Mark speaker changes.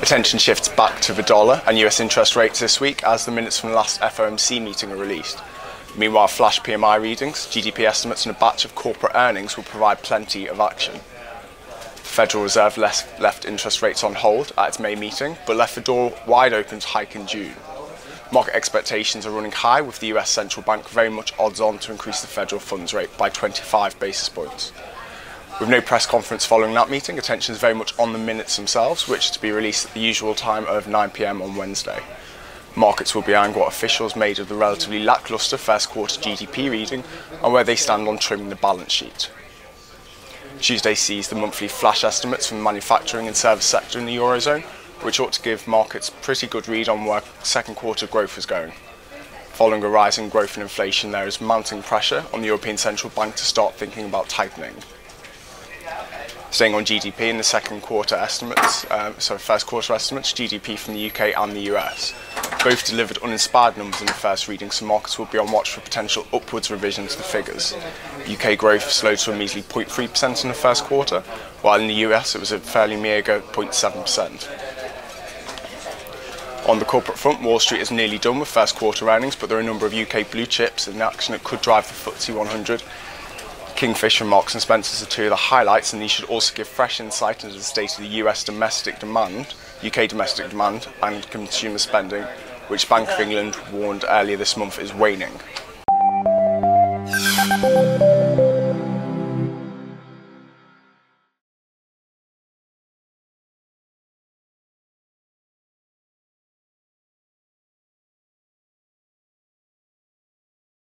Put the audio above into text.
Speaker 1: Attention shifts back to the dollar and US interest rates this week as the minutes from the last FOMC meeting are released. Meanwhile, flash PMI readings, GDP estimates and a batch of corporate earnings will provide plenty of action. The Federal Reserve left interest rates on hold at its May meeting, but left the door wide open to hike in June. Market expectations are running high, with the US central bank very much odds on to increase the federal funds rate by 25 basis points. With no press conference following that meeting, attention is very much on the minutes themselves, which are to be released at the usual time of 9 PM on Wednesday. Markets will be eyeing what officials made of the relatively lacklustre first quarter GDP reading and where they stand on trimming the balance sheet. Tuesday sees the monthly flash estimates from the manufacturing and service sector in the Eurozone, which ought to give markets a pretty good read on where second quarter growth is going. Following a rise in growth and inflation, there is mounting pressure on the European Central Bank to start thinking about tightening. Staying on GDP in the first quarter estimates, GDP from the UK and the US. Both delivered uninspired numbers in the first reading, so markets will be on watch for potential upwards revision to the figures. UK growth slowed to a measly 0.3% in the first quarter, while in the US it was a fairly meagre 0.7%. On the corporate front, Wall Street is nearly done with first quarter earnings, but there are a number of UK blue chips in action that could drive the FTSE 100. Kingfisher and Marks & Spencer are two of the highlights, and these should also give fresh insight into the state of the US domestic demand, UK domestic demand and consumer spending, which Bank of England warned earlier this month is waning.